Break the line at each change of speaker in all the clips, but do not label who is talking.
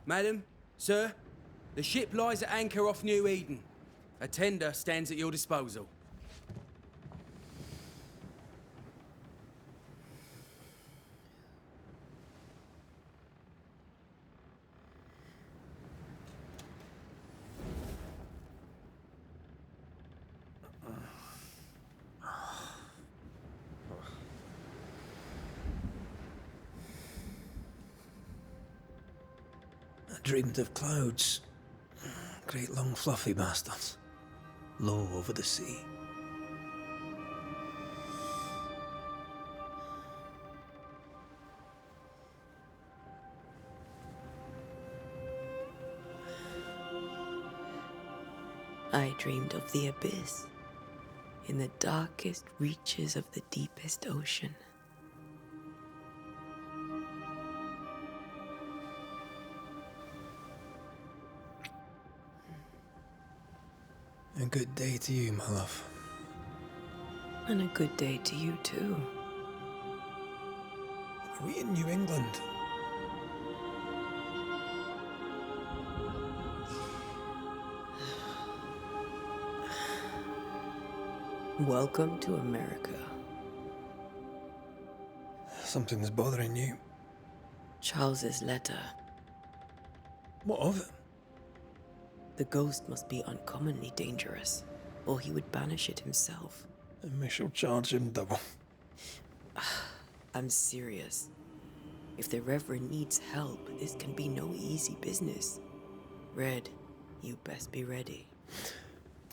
Madam, sir, the ship lies at anchor off New Eden. A tender stands at your disposal.
I dreamed of clouds. Great long fluffy bastards. Low over the sea.
I dreamed of the abyss, in the darkest reaches of the deepest ocean.
A good day to you, my love.
And a good day to you too.
Are we in New England?
Welcome to America.
Something's bothering you.
Charles's letter.
What of it?
The ghost must be uncommonly dangerous, or he would banish it himself.
And we shall charge him double.
I'm serious. If the Reverend needs help, this can be no easy business. Red, you best be ready.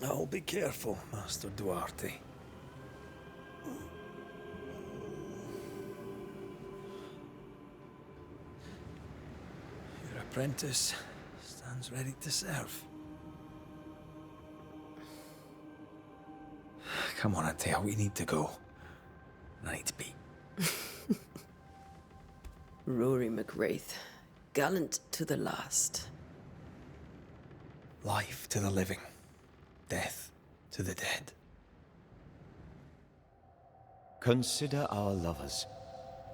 I'll be careful, Master Duarte. Your apprentice stands ready to serve. Come on, Atea, we need to go. I need to be.
Rory McWraith, gallant to the last.
Life to the living, death to the dead.
Consider our lovers,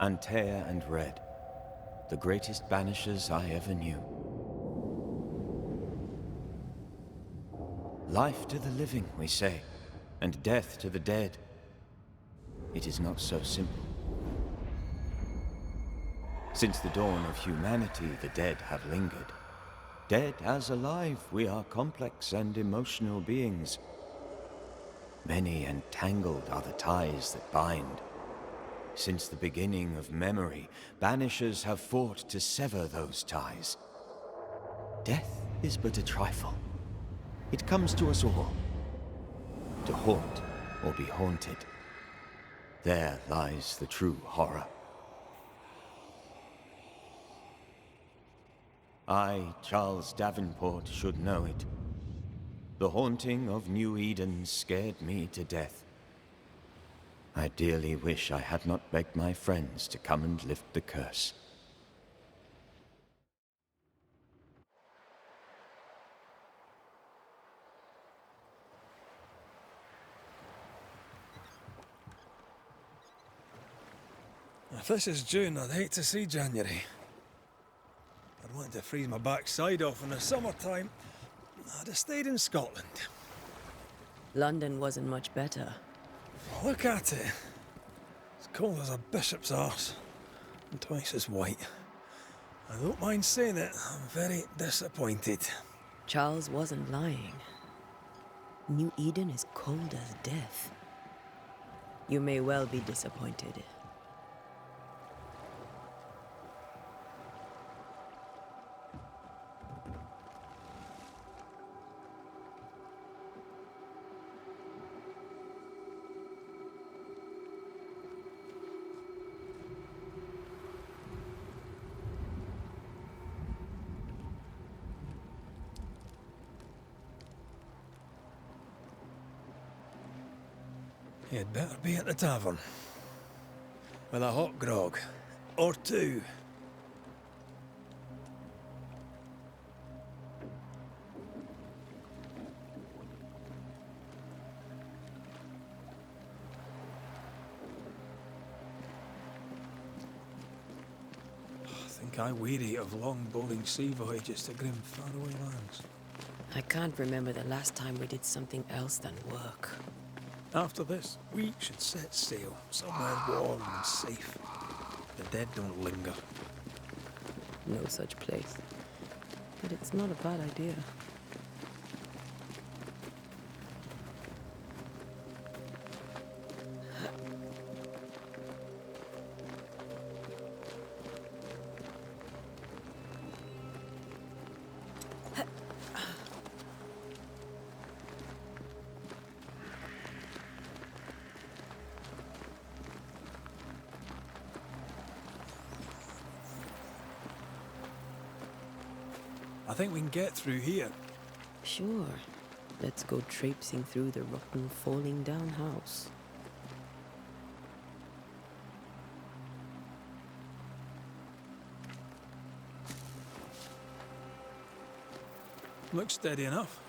Antea and Red, the greatest banishers I ever knew. Life to the living, we say, and death to the dead. It is not so simple. Since the dawn of humanity, the dead have lingered. Dead as alive, we are complex and emotional beings. Many and tangled are the ties that bind. Since the beginning of memory, banishers have fought to sever those ties. Death is but a trifle. It comes to us all. To haunt or be haunted. There lies the true horror. I, Charles Davenport, should know it. The haunting of New Eden scared me to death. I dearly wish I had not begged my friends to come and lift the curse.
If this is June, I'd hate to see January. I'd want to freeze my backside off in the summertime. I'd have stayed in Scotland.
London wasn't much better.
Look at it. As cold as a bishop's arse. And twice as white. I don't mind saying it, I'm very disappointed.
Charles wasn't lying. New Eden is cold as death. You may well be disappointed.
You'd better be at the tavern. With a hot grog. Or two. I think I weary of long, boring sea voyages to grim, faraway lands.
I can't remember the last time we did something else than work.
After this, we should set sail somewhere warm and safe. The dead don't linger.
No such place. But it's not a bad idea.
I think we can get through here.
Sure. Let's go traipsing through the rotten, falling down house.
Looks steady enough.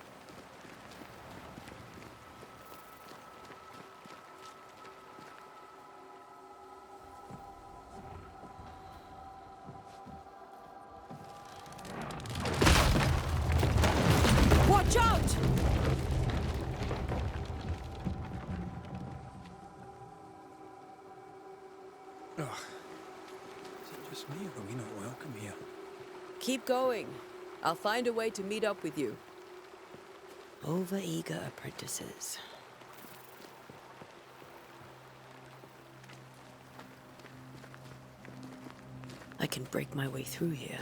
Watch out!
Ugh. Is it just me, or are we not welcome here?
Keep going. I'll find a way to meet up with you. Over-eager apprentices. I can break my way through here.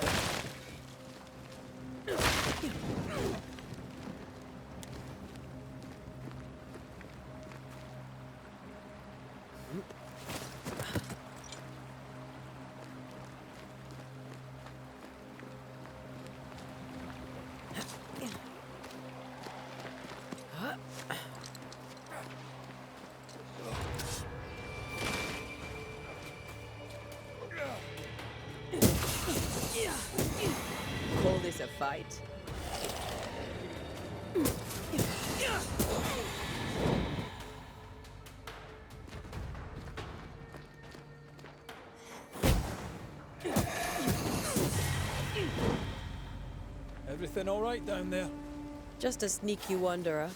Call this a fight?
Everything all right down there?
Just a sneaky wanderer.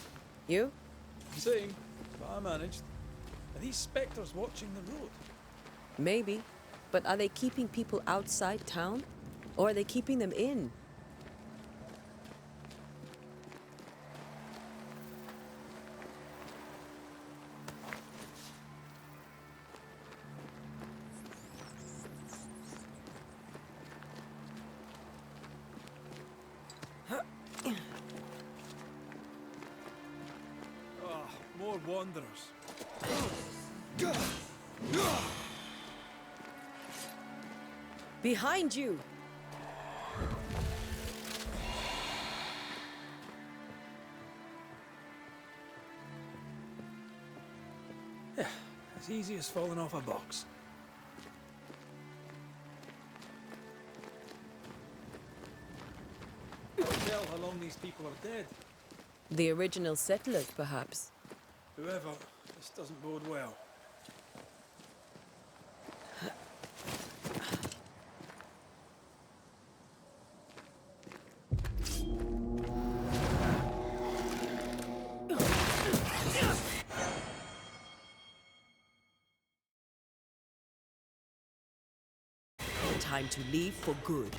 You?
Same, but I managed. Are these spectres watching the road?
Maybe. But are they keeping people outside town? Or are they keeping them in?
Ah, more wanderers.
Behind you!
Yeah, as easy as falling off a box. Can't tell how long these people are dead.
The original settlers, perhaps.
Whoever, this doesn't bode well.
Time to leave for good.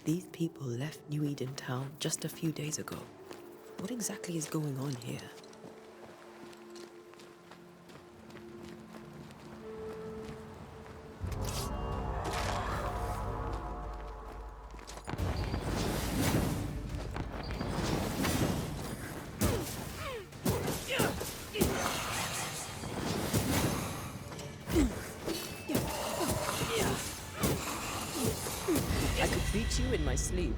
These people left New Eden Town just a few days ago. What exactly is going on here? sleep.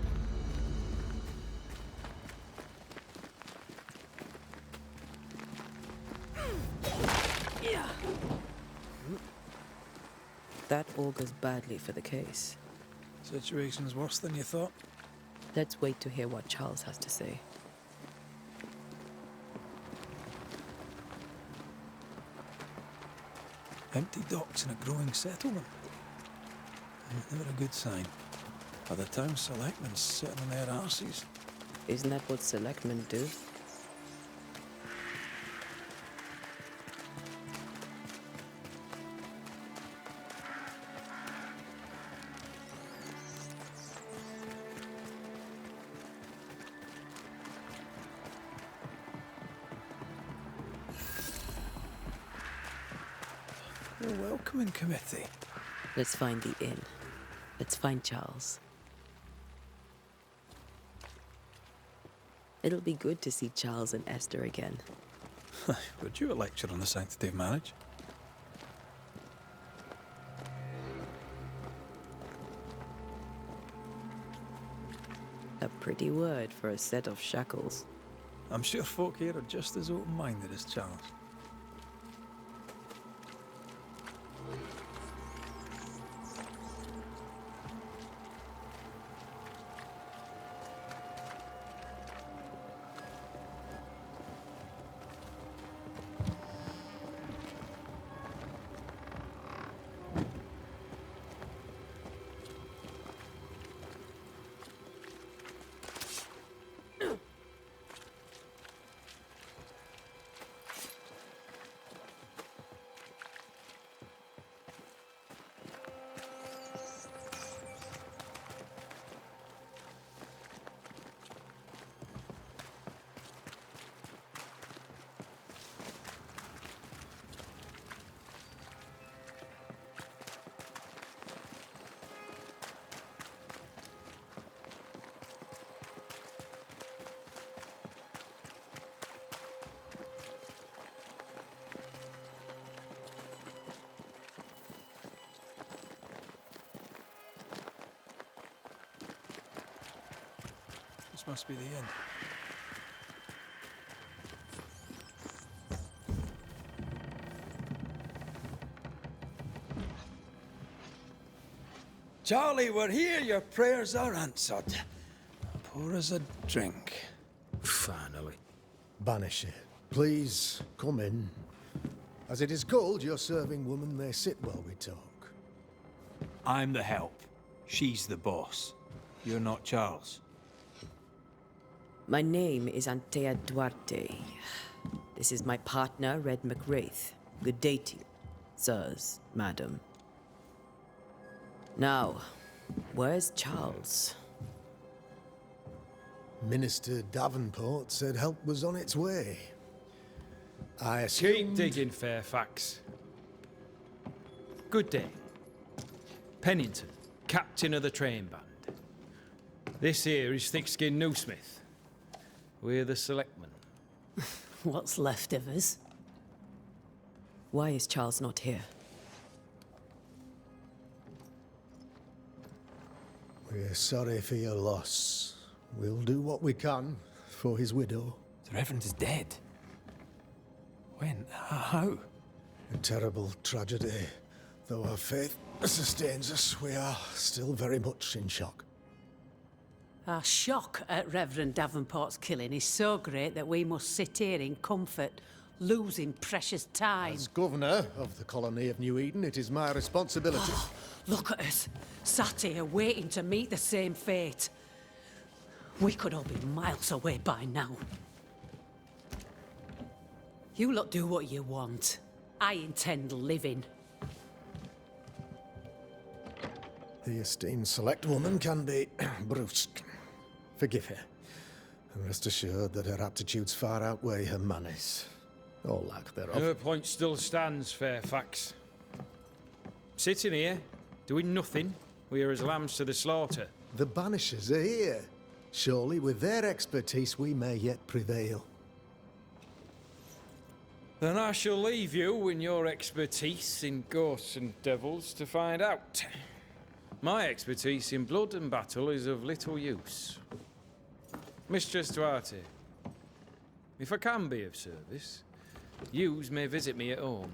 That augurs badly for the case.
Situation's worse than you thought.
Let's wait to hear what Charles has to say.
Empty docks in a growing settlement. Never a good sign. Are the town selectmen sitting on their arses?
Isn't that what selectmen do?
A welcoming committee.
Let's find the inn. Let's find Charles. It'll be good to see Charles and Esther again.
Would you a lecture on the sanctity of marriage?
A pretty word for a set of shackles.
I'm sure folk here are just as open-minded as Charles. This must be the end. Charlie, we're here. Your prayers are answered. Pour us a drink.
Finally.
Banisher, please come in. As it is called, your serving woman may sit while we talk.
I'm the help. She's the boss. You're not Charles.
My name is Antea Duarte. This is my partner, Red McWraith. Good day to you, sirs, madam. Now, where's Charles?
Minister Davenport said help was on its way. I
Keep
assumed...
digging, Fairfax. Good day. Pennington, captain of the train band. This here is Thickskin Newsmith. We're the selectmen.
What's left of us?
Why is Charles not here?
We're sorry for your loss. We'll do what we can for his widow.
The Reverend is dead. When? How?
A terrible tragedy. Though our faith sustains us, we are still very much in shock.
Our shock at Reverend Davenport's killing is so great that we must sit here in comfort, losing precious time.
As governor of the colony of New Eden, it is my responsibility.
Look at us, sat here waiting to meet the same fate. We could all be miles away by now. You lot do what you want. I intend living.
The esteemed select woman can be brusque. Forgive her. And rest assured that her aptitudes far outweigh her manners. Or lack thereof.
Her point still stands, Fairfax. Sitting here, doing nothing, we are as lambs to the slaughter.
The Banishers are here. Surely with their expertise we may yet prevail.
Then I shall leave you and your expertise in ghosts and devils to find out. My expertise in blood and battle is of little use. Mistress Duarte, if I can be of service, yous may visit me at home.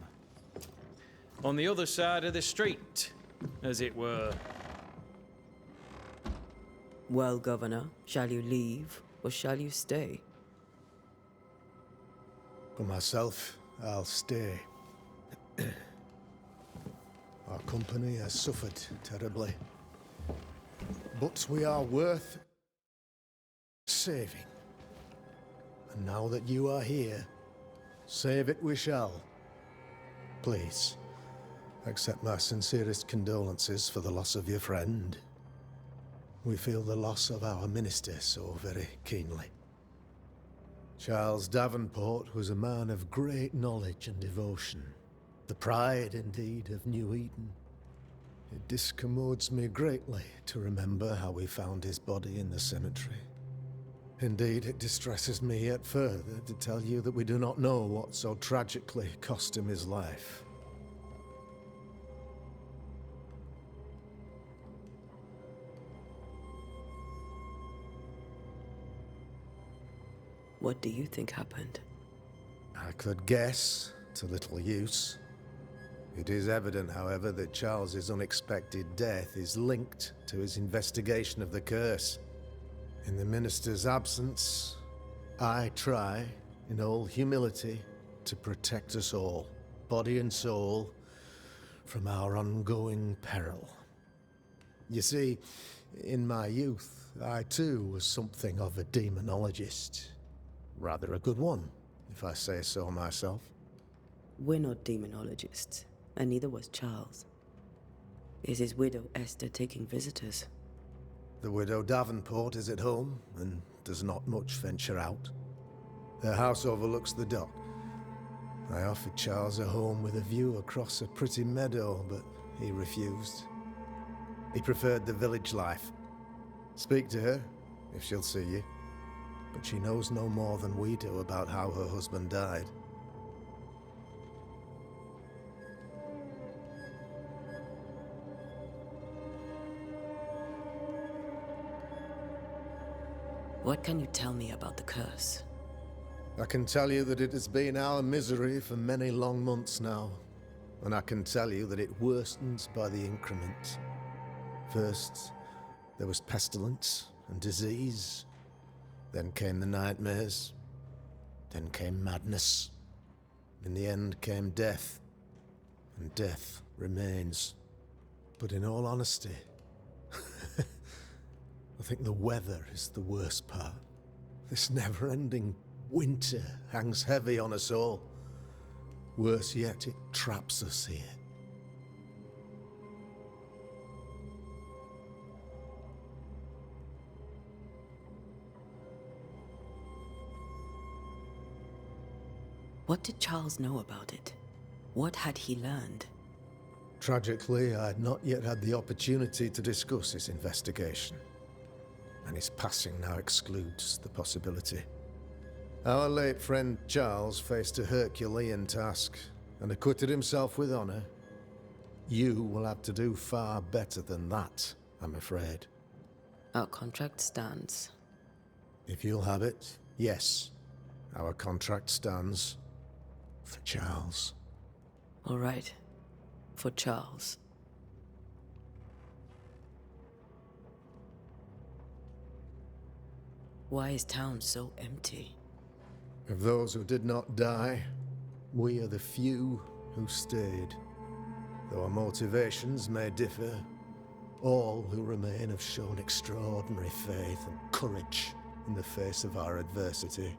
On the other side of the street, as it were.
Well, Governor, shall you leave or shall you stay?
For myself, I'll stay. Our company has suffered terribly. But we are worth saving. And now that you are here, save it we shall. Please, accept my sincerest condolences for the loss of your friend. We feel the loss of our minister so very keenly. Charles Davenport was a man of great knowledge and devotion. The pride, indeed, of New Eden. It discommodes me greatly to remember how we found his body in the cemetery. Indeed, it distresses me yet further to tell you that we do not know what so tragically cost him his life.
What do you think happened?
I could guess, to little use. It is evident, however, that Charles's unexpected death is linked to his investigation of the curse. In the minister's absence, I try, in all humility, to protect us all, body and soul, from our ongoing peril. You see, in my youth, I too was something of a demonologist. Rather a good one, if I say so myself.
We're not demonologists, and neither was Charles. Is his widow Esther taking visitors?
The widow Davenport is at home, and does not much venture out. Her house overlooks the dock. I offered Charles a home with a view across a pretty meadow, but he refused. He preferred the village life. Speak to her, if she'll see you. But she knows no more than we do about how her husband died.
What can you tell me about the curse?
I can tell you that it has been our misery for many long months now. And I can tell you that it worsens by the increment. First, there was pestilence and disease. Then came the nightmares. Then came madness. In the end came death. And death remains. But in all honesty, I think the weather is the worst part. This never-ending winter hangs heavy on us all. Worse yet, it traps us here.
What did Charles know about it? What had he learned?
Tragically, I had not yet had the opportunity to discuss his investigation. And his passing now excludes the possibility. Our late friend Charles faced a Herculean task and acquitted himself with honor. You will have to do far better than that, I'm afraid.
Our contract stands.
If you'll have it, yes. Our contract stands for Charles.
All right. For Charles. Why is town so empty?
Of those who did not die, we are the few who stayed. Though our motivations may differ, all who remain have shown extraordinary faith and courage in the face of our adversity.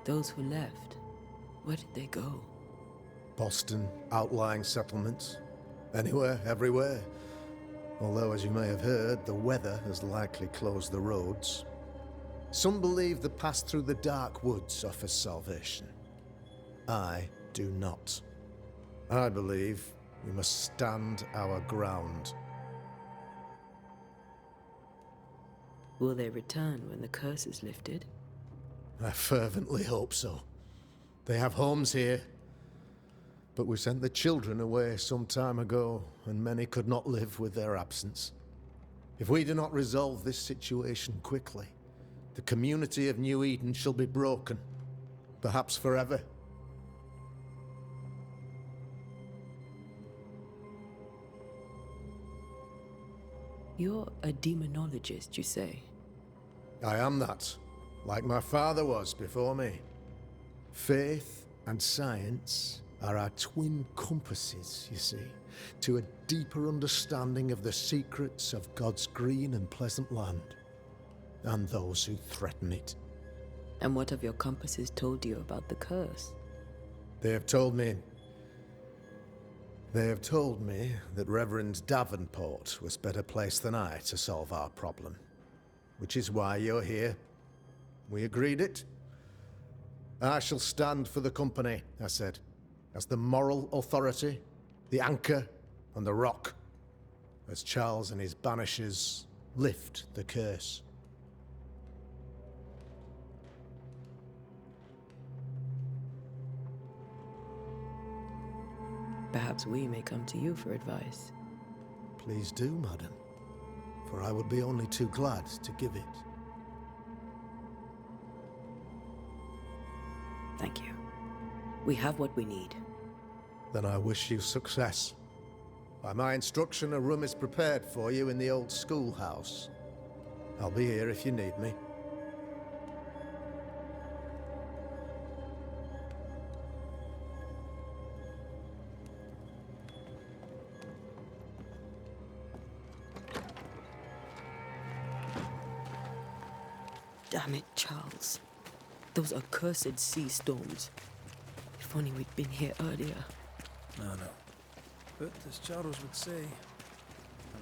Those who left, where did they go?
Boston, outlying settlements. Anywhere, everywhere. Although, as you may have heard, the weather has likely closed the roads. Some believe the path through the dark woods offers salvation. I do not. I believe we must stand our ground.
Will they return when the curse is lifted?
I fervently hope so. They have homes here. But we sent the children away some time ago, and many could not live with their absence. If we do not resolve this situation quickly, the community of New Eden shall be broken, perhaps forever.
You're a demonologist, you say?
I am that, like my father was before me. Faith and science are our twin compasses, you see, to a deeper understanding of the secrets of God's green and pleasant land, and those who threaten it.
And what have your compasses told you about the curse?
They have told me that Reverend Davenport was better placed than I to solve our problem. Which is why you're here. We agreed it. I shall stand for the company, I said, as the moral authority, the anchor, and the rock, as Charles and his Banishers lift the curse.
Perhaps we may come to you for advice.
Please do, madam, for I would be only too glad to give it.
Thank you. We have what we need.
Then I wish you success. By my instruction, a room is prepared for you in the old schoolhouse. I'll be here if you need me.
Damn it, Charles. Those accursed sea storms. If only we'd been here earlier.
No. But as Charles would say,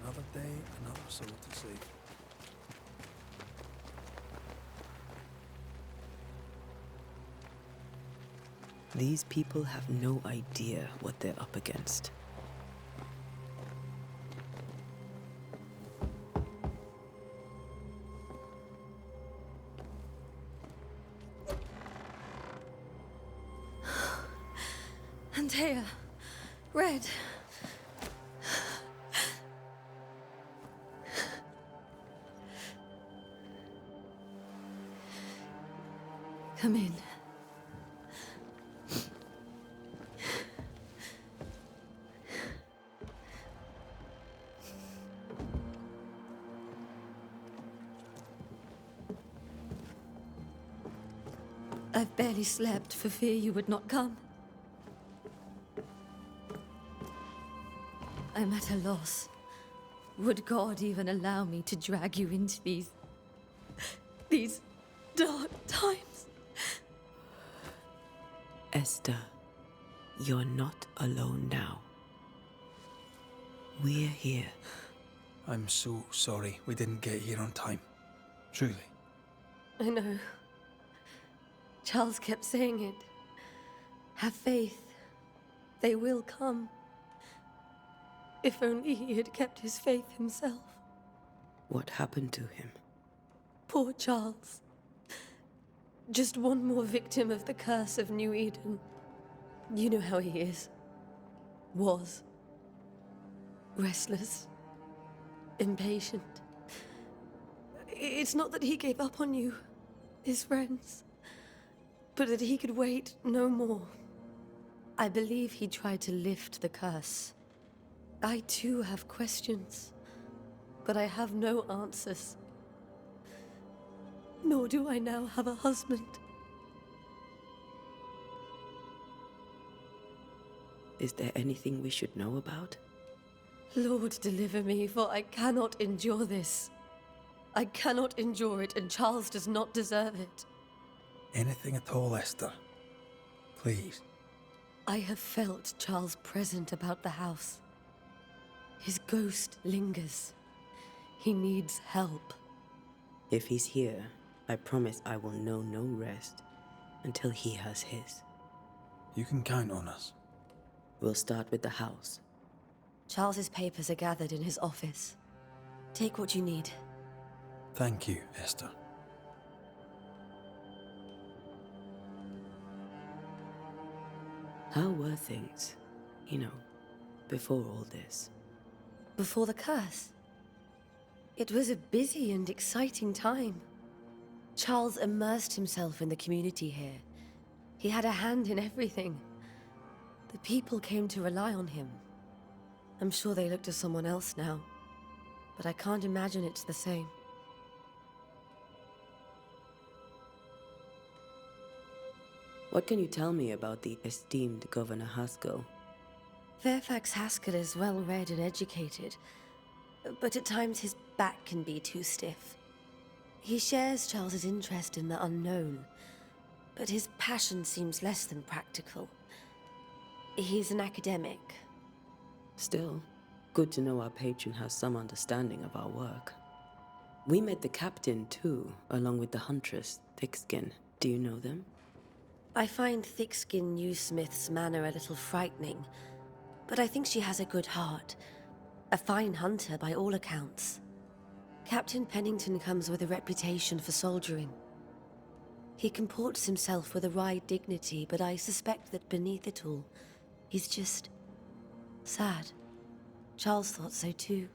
another day, another soul to save.
These people have no idea what they're up against.
Antea, Red. Come in. I've barely slept for fear you would not come. I'm at a loss. Would God even allow me to drag you into these dark times?
Esther, you're not alone now. We're here.
I'm so sorry we didn't get here on time. Truly.
I know. Charles kept saying it. Have faith. They will come. If only he had kept his faith himself.
What happened to him?
Poor Charles. Just one more victim of the curse of New Eden. You know how he is. Was. Restless. Impatient. It's not that he gave up on you, his friends, but that he could wait no more. I believe he tried to lift the curse. I too have questions, but I have no answers. Nor do I now have a husband.
Is there anything we should know about?
Lord, deliver me, for I cannot endure this. I cannot endure it, and Charles does not deserve it.
Anything at all, Esther. Please.
I have felt Charles present about the house. His ghost lingers. He needs help.
If he's here, I promise I will know no rest until he has his.
You can count on us.
We'll start with the house.
Charles's papers are gathered in his office. Take what you need.
Thank you, Esther.
How were things? You know, before all this.
Before the curse. It was a busy and exciting time. Charles immersed himself in the community here. He had a hand in everything. The people came to rely on him. I'm sure they look to someone else now, but I can't imagine it's the same.
What can you tell me about the esteemed Governor Haskell?
Fairfax Haskell is well-read and educated, but at times his back can be too stiff. He shares Charles's interest in the unknown, but his passion seems less than practical. He's an academic.
Still, good to know our patron has some understanding of our work. We met the captain, too, along with the huntress, Thickskin. Do you know them?
I find Thickskin Newsmith's manner a little frightening, but I think she has a good heart. A fine hunter by all accounts. Captain Pennington comes with a reputation for soldiering. He comports himself with a wry dignity, but I suspect that beneath it all, he's just sad. Charles thought so too.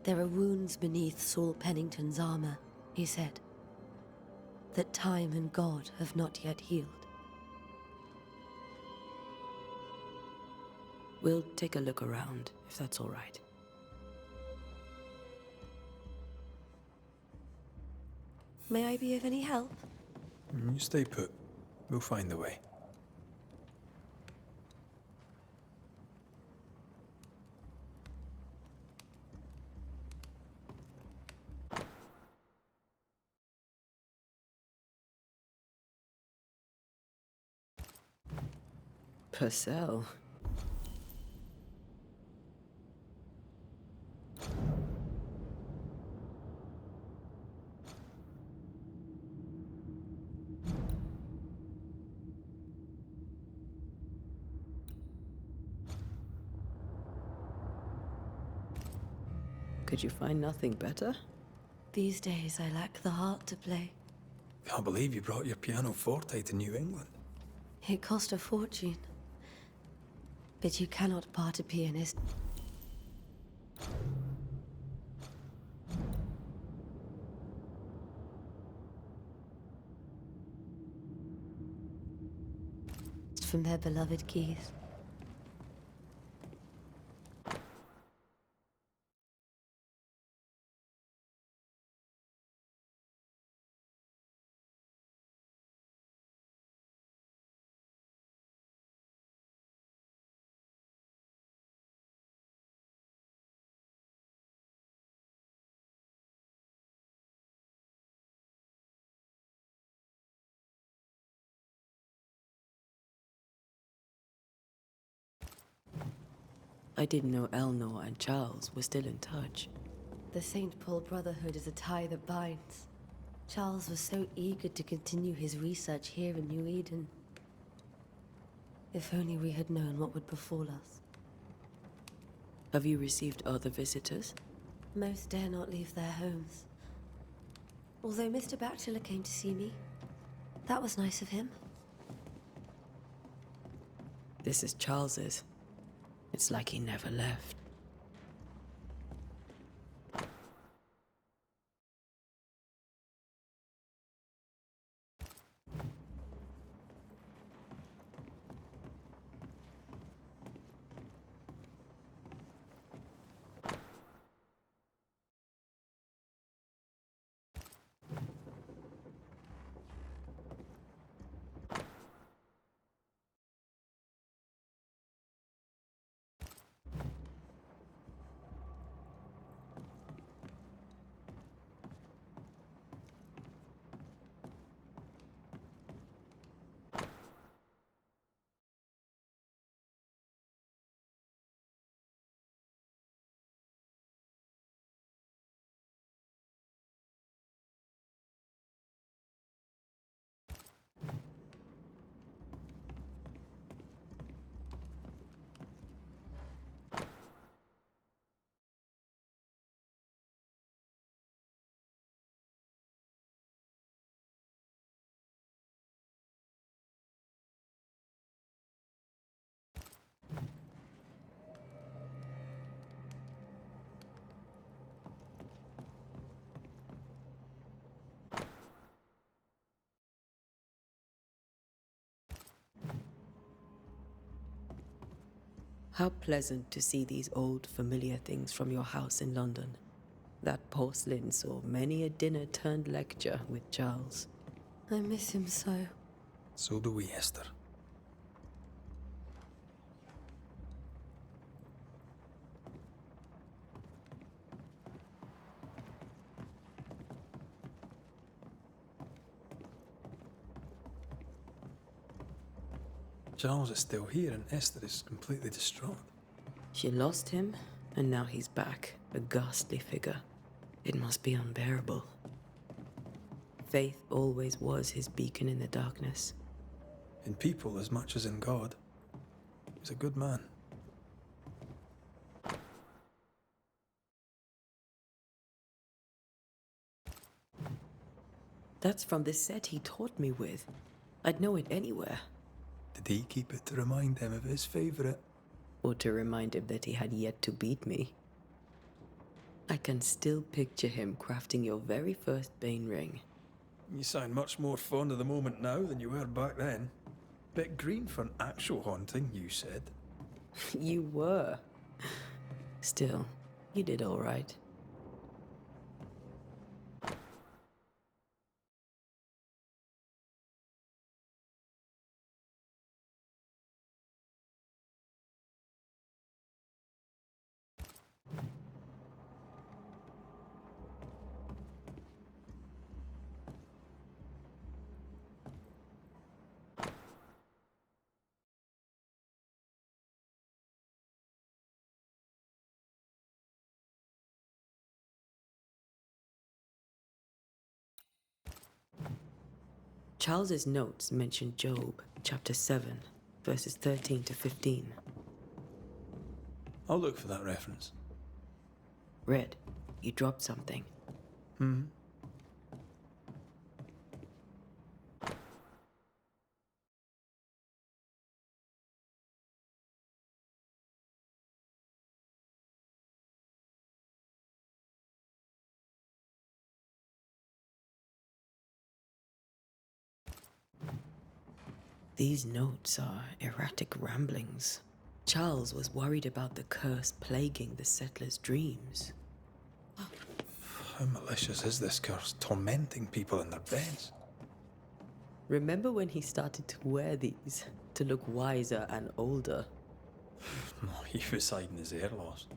There are wounds beneath Saul Pennington's armor, he said, that time and God have not yet healed.
We'll take a look around, if that's all right.
May I be of any help?
You stay put. We'll find a way.
Purcell. Could you find nothing better?
These days I lack the heart to play.
Can't believe you brought your pianoforte to New England.
It cost a fortune. But you cannot part a pianist. From their beloved keys.
I didn't know Eleanor and Charles were still in touch.
The St. Paul Brotherhood is a tie that binds. Charles was so eager to continue his research here in New Eden. If only we had known what would befall us.
Have you received other visitors?
Most dare not leave their homes. Although Mr. Bachelor came to see me. That was nice of him.
This is Charles's. It's like he never left. How pleasant to see these old, familiar things from your house in London. That porcelain saw many a dinner turned lecture with Charles.
I miss him so.
So do we, Esther. Charles is still here and Esther is completely distraught.
She lost him, and now he's back, a ghastly figure. It must be unbearable. Faith always was his beacon in the darkness.
In people as much as in God. He's a good man.
That's from the set he taught me with. I'd know it anywhere.
Did he keep it to remind him of his favourite?
Or to remind him that he had yet to beat me. I can still picture him crafting your very first Bane ring.
You sound much more fond of the moment now than you were back then. Bit green for an actual haunting, you said.
You were. Still, you did all right. Charles's notes mention Job, chapter 7, verses 13 to 15.
I'll look for that reference.
Red, you dropped something. These notes are erratic ramblings. Charles was worried about the curse plaguing the settlers' dreams.
How malicious is this curse, tormenting people in their beds?
Remember when he started to wear these to look wiser and older?
No, he was hiding his hair loss.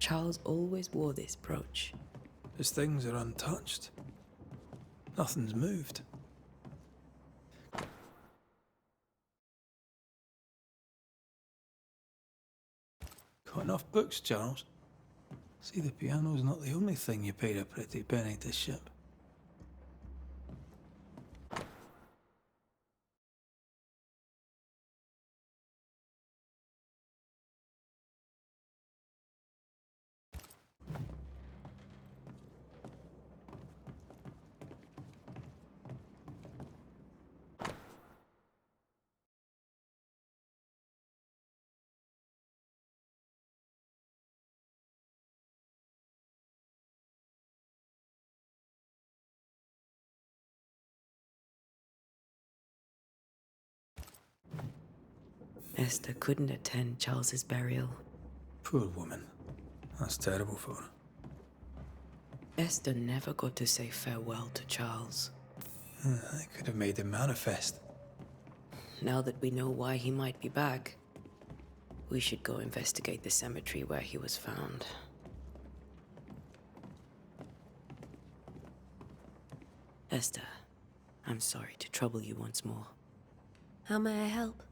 Charles always wore this brooch.
His things are untouched. Nothing's moved. Got enough books, Charles? See, the piano's not the only thing you paid a pretty penny to ship.
Esther couldn't attend Charles's burial.
Poor woman. That's terrible for her.
Esther never got to say farewell to Charles.
I could have made him manifest.
Now that we know why he might be back, we should go investigate the cemetery where he was found. Esther, I'm sorry to trouble you once more.
How may I help?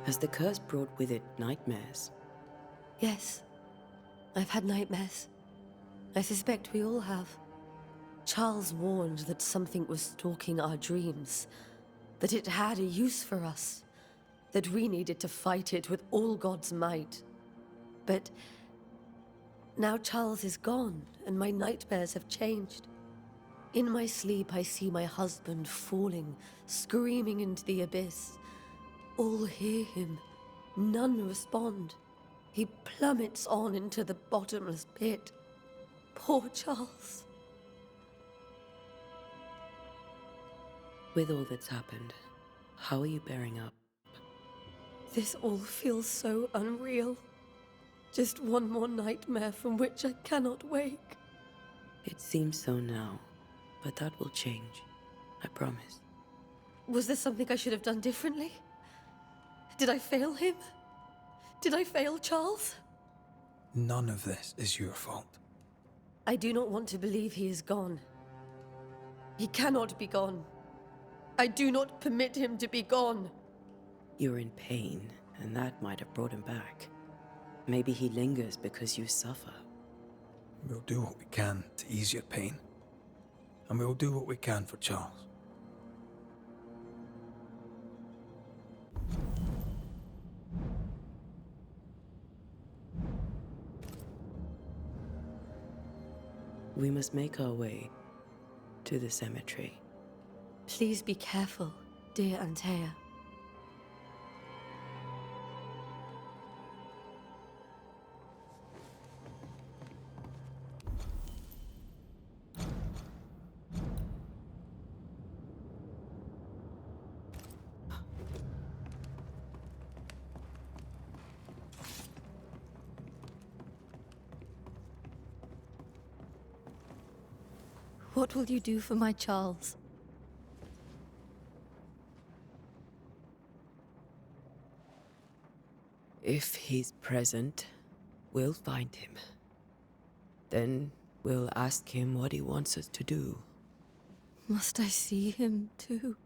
Has the curse brought with it nightmares?
Yes, I've had nightmares. I suspect we all have. Charles warned that something was stalking our dreams, that it had a use for us, that we needed to fight it with all God's might. But now Charles is gone, and my nightmares have changed. In my sleep, I see my husband falling, screaming into the abyss. All hear him. None respond. He plummets on into the bottomless pit. Poor Charles.
With all that's happened, how are you bearing up?
This all feels so unreal. Just one more nightmare from which I cannot wake.
It seems so now, but that will change. I promise.
Was there something I should have done differently? Did I fail him? Did I fail Charles?
None of this is your fault.
I do not want to believe he is gone. He cannot be gone. I do not permit him to be gone.
You're in pain, and that might have brought him back. Maybe he lingers because you suffer.
We'll do what we can to ease your pain. And we'll do what we can for Charles.
We must make our way to the cemetery.
Please be careful, dear Antea.
What will you do for my Charles?
If he's present, we'll find him. Then we'll ask him what he wants us to do.
Must I see him too?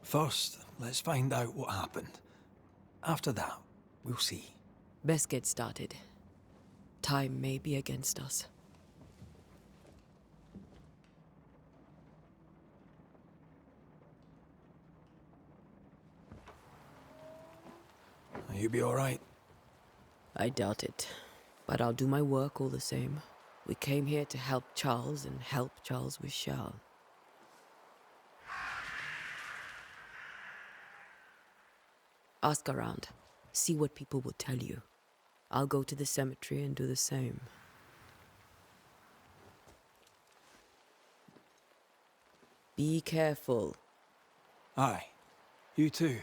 First, let's find out what happened. After that, we'll see.
Best get started. Time may be against us.
You be all right?
I doubt it, but I'll do my work all the same. We came here to help Charles, and help Charles we shall. Ask around. See what people will tell you. I'll go to the cemetery and do the same. Be careful.
Aye. You too.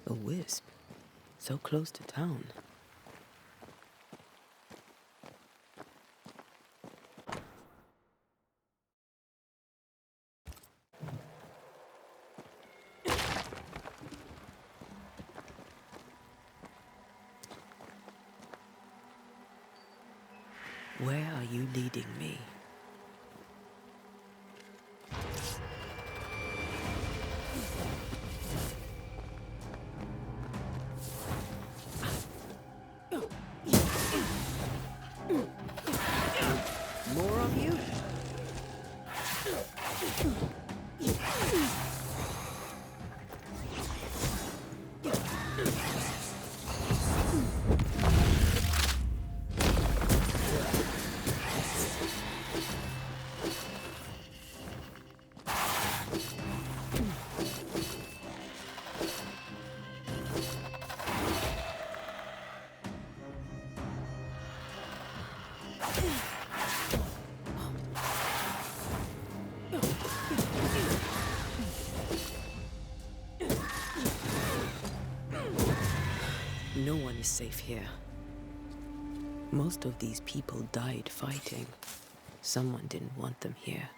A wisp. So close to town. Where are you leading me? No one is safe here. Most of these people died fighting. Someone didn't want them here.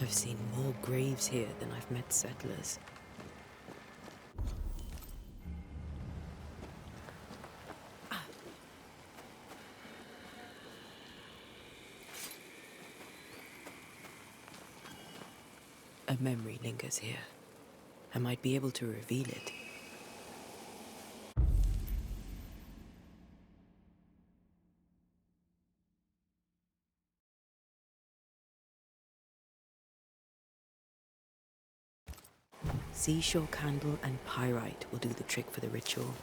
I've seen more graves here than I've met settlers. A memory lingers here. I might be able to reveal it. Seashore candle and pyrite will do the trick for the ritual.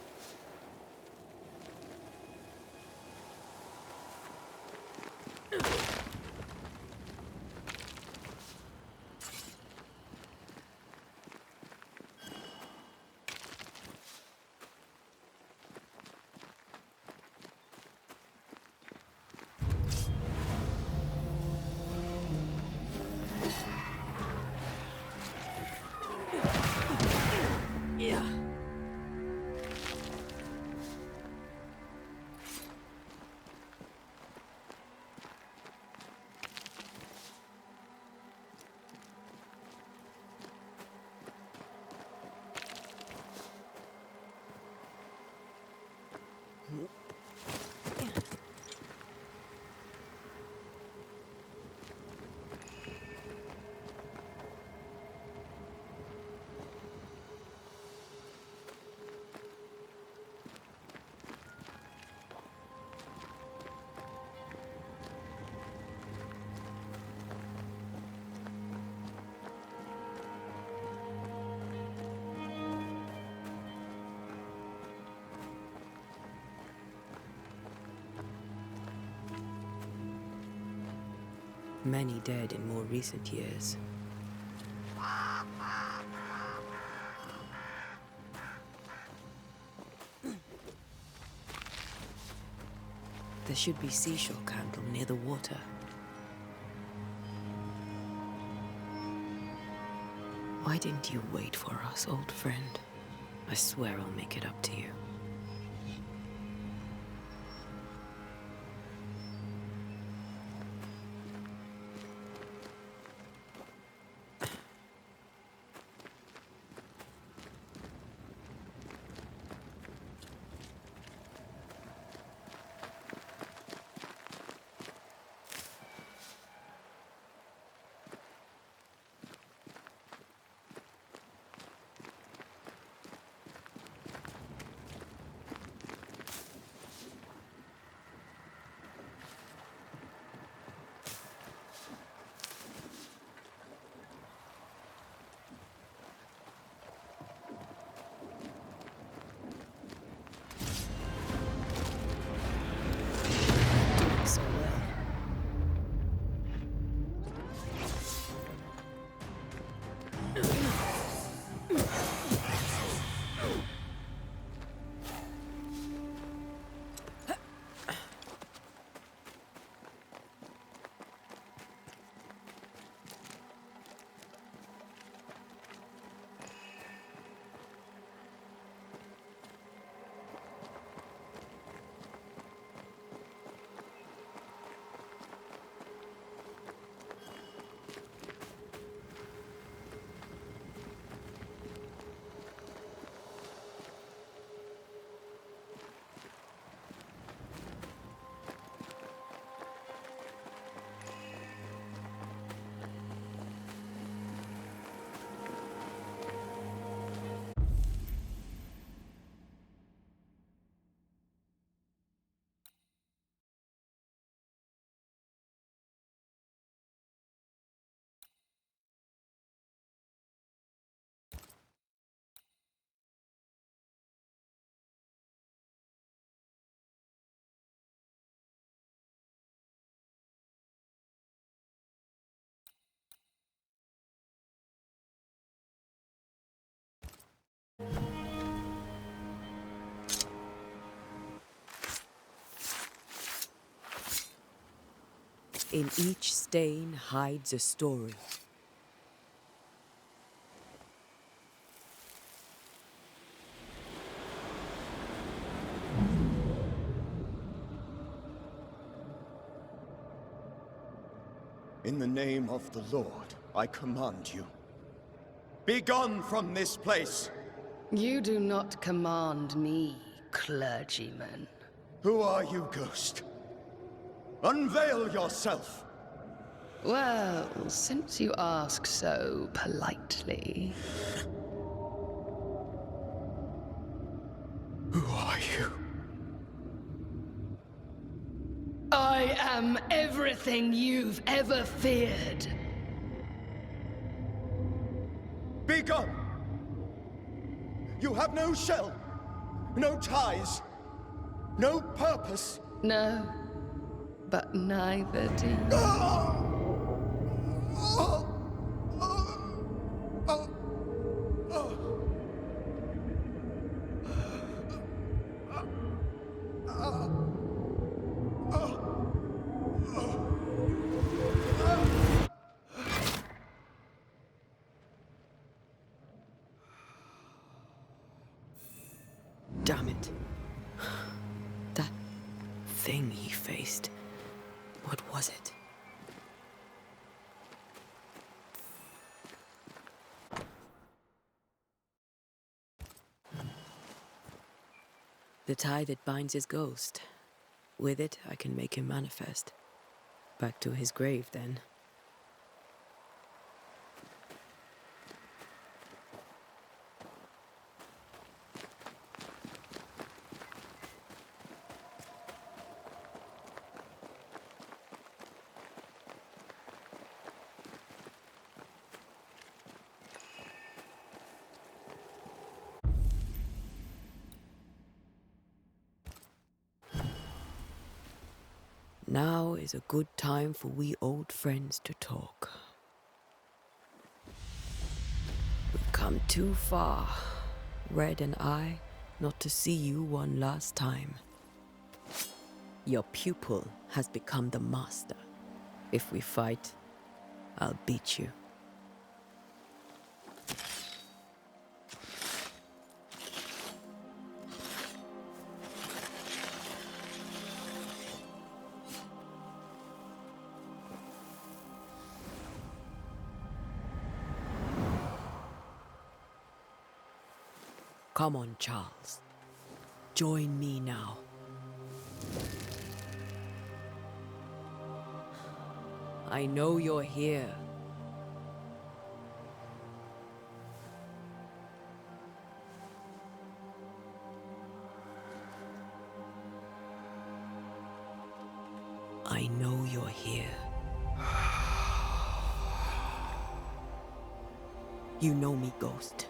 Many dead in more recent years. There should be seashore candle near the water. Why didn't you wait for us, old friend? I swear I'll make it up to you. In each stain hides a story.
In the name of the Lord, I command you. Be gone from this place!
You do not command me, clergyman.
Who are you, ghost? Unveil yourself!
Well, since you ask so politely.
Who are you?
I am everything you've ever feared.
Be gone! You have no shell, no ties, no purpose.
No, but neither do you.
Damn it. That thing he faced. What was it? The tie that binds his ghost. With it, I can make him manifest. Back to his grave, then. Now is a good time for we old friends to talk. We've come too far, Red and I, not to see you one last time. Your pupil has become the master. If we fight, I'll beat you. Come on, Charles. Join me now. I know you're here. I know you're here. You know me, Ghost.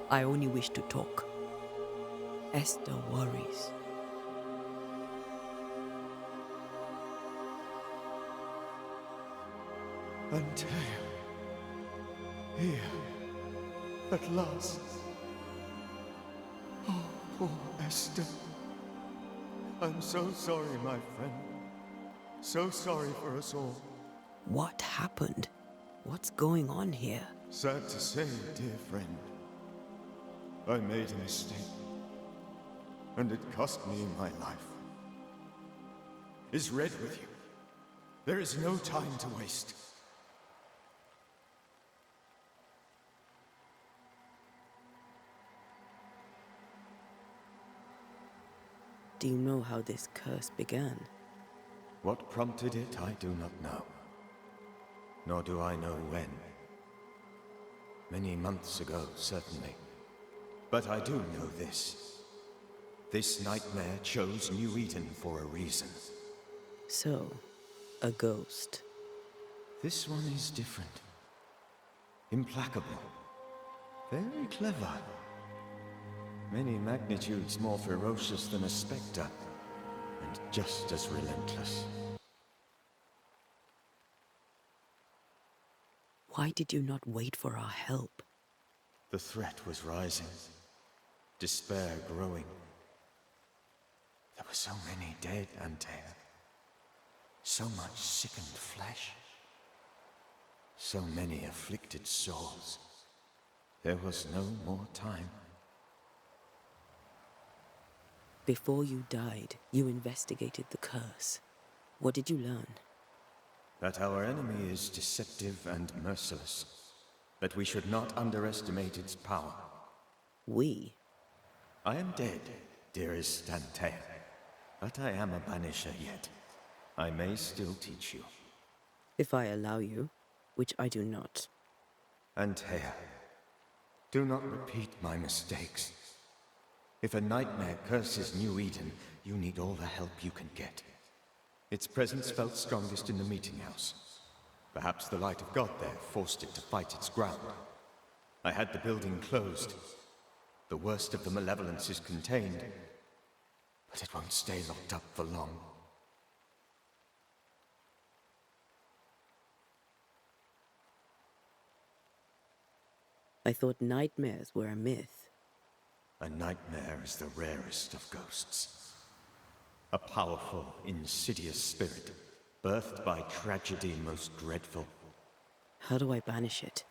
I only wish to talk. Esther worries.
Antea. Here. At last. Oh, poor Esther. I'm so sorry, my friend. So sorry for us all.
What happened? What's going on here?
Sad to say, dear friend. I made a mistake. And it cost me my life. Is Red with you? There is no time to waste.
Do you know how this curse began?
What prompted it, I do not know. Nor do I know when. Many months ago, certainly. But I do know this. This nightmare chose New Eden for a reason.
So, a ghost.
This one is different. Implacable. Very clever. Many magnitudes more ferocious than a spectre. And just as relentless.
Why did you not wait for our help?
The threat was rising. Despair growing. There were so many dead, Antea. So much sickened flesh. So many afflicted souls. There was no more time.
Before you died, you investigated the curse. What did you learn?
That our enemy is deceptive and merciless. That we should not underestimate its power.
We?
I am dead, dearest Antea. But I am a banisher yet. I may still teach you.
If I allow you, which I do not.
Antea, do not repeat my mistakes. If a nightmare curses New Eden, you need all the help you can get. Its presence felt strongest in the meeting house. Perhaps the light of God there forced it to fight its ground. I had the building closed. The worst of the malevolence is contained, but it won't stay locked up for long.
I thought nightmares were a myth.
A nightmare is the rarest of ghosts. A powerful, insidious spirit, birthed by tragedy most dreadful.
How do I banish it?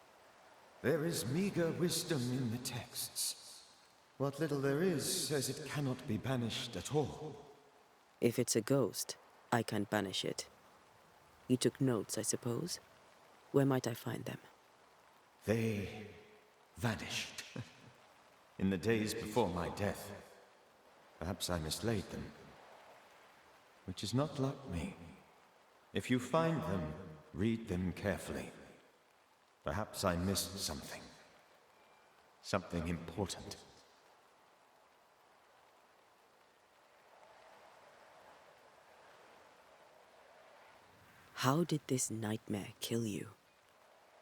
There is meager wisdom in the texts. What little there is says it cannot be banished at all.
If it's a ghost, I can't banish it. You took notes, I suppose? Where might I find them?
They vanished. In the days before my death. Perhaps I mislaid them. Which is not like me. If you find them, read them carefully. Perhaps I missed something. Something important.
How did this nightmare kill you?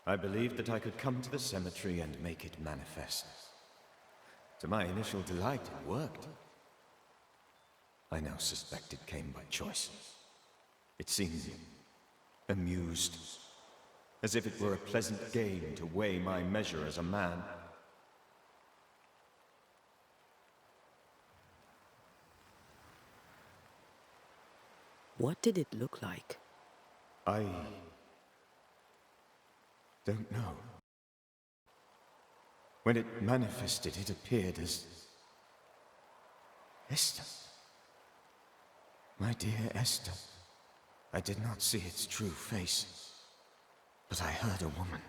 I believed that I could come to the cemetery and make it manifest. To my initial delight, it worked. I now suspect it came by choice. It seemed amused, as if it were a pleasant game to weigh my measure as a man.
What did it look like?
I don't know. When it manifested, it appeared as Esther. My dear Esther. I did not see its true face, but I heard a woman.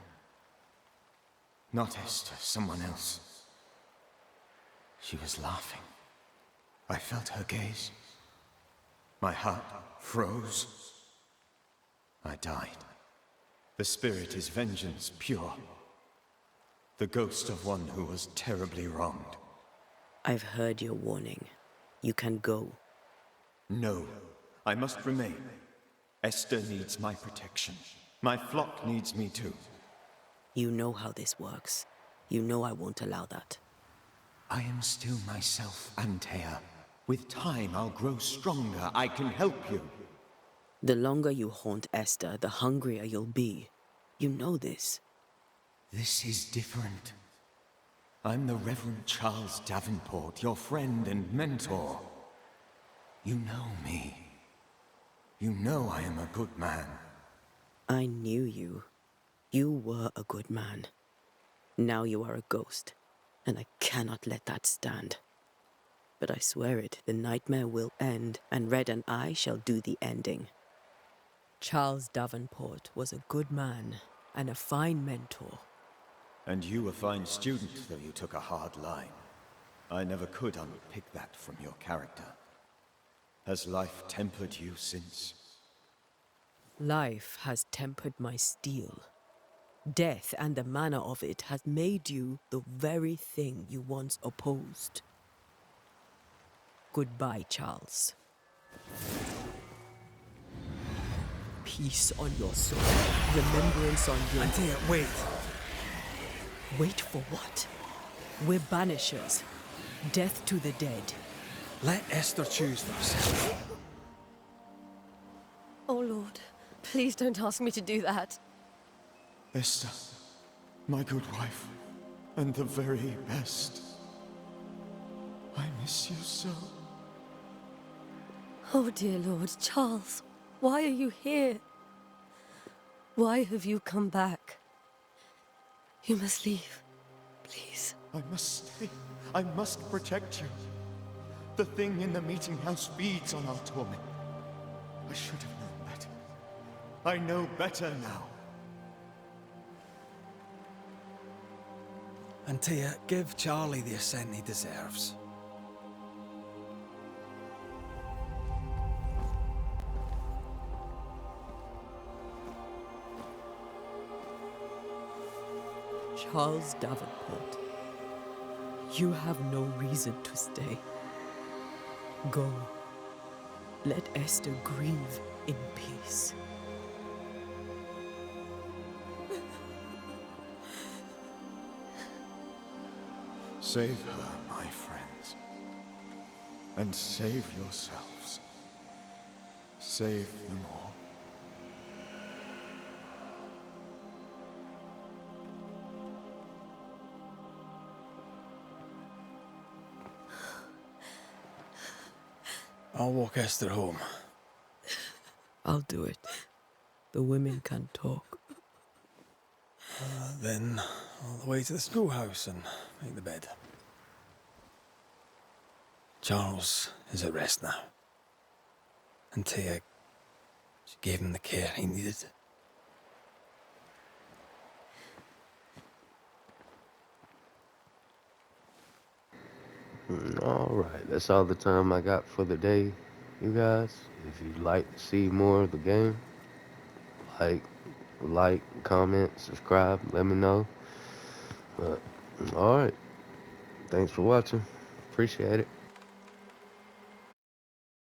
Not Esther, someone else. She was laughing. I felt her gaze. My heart froze. I died. The spirit is vengeance pure. The ghost of one who was terribly wronged.
I've heard your warning. You can go.
No, I must remain. Esther needs my protection. My flock needs me too.
You know how this works. You know I won't allow that.
I am still myself, Antea. With time, I'll grow stronger. I can help you.
The longer you haunt Esther, the hungrier you'll be. You know this.
This is different. I'm the Reverend Charles Davenport, your friend and mentor. You know me. You know I am a good man.
I knew you. You were a good man. Now you are a ghost, and I cannot let that stand. But I swear it, the nightmare will end, and Red and I shall do the ending. Charles Davenport was a good man and a fine mentor.
And you a fine student, though you took a hard line. I never could unpick that from your character. Has life tempered you since?
Life has tempered my steel. Death and the manner of it has made you the very thing you once opposed. Goodbye, Charles. Peace on your soul. Remembrance on your...
Antea, wait.
Wait for what? We're banishers. Death to the dead.
Let Esther choose for herself.
Oh, Lord, please don't ask me to do that.
Esther, my good wife, and the very best. I miss you so.
Oh, dear Lord, Charles. Why are you here? Why have you come back? You must leave. Please.
I must stay. I must protect you. The thing in the meeting house feeds on our torment. I should have known better. I know better now.
And Tia, give Charlie the ascent he deserves.
Charles Davenport, you have no reason to stay. Go. Let Esther grieve in peace.
Save her, my friends. And save yourselves. Save them all.
I'll walk Esther home.
I'll do it. The women can talk.
Then all the way to the schoolhouse and make the bed. Charles is at rest now. And Tia, she gave him the care he needed.
Alright, that's all the time I got for the day, you guys. If you'd like to see more of the game, like, comment, subscribe, let me know. But, alright. Thanks for watching. Appreciate it.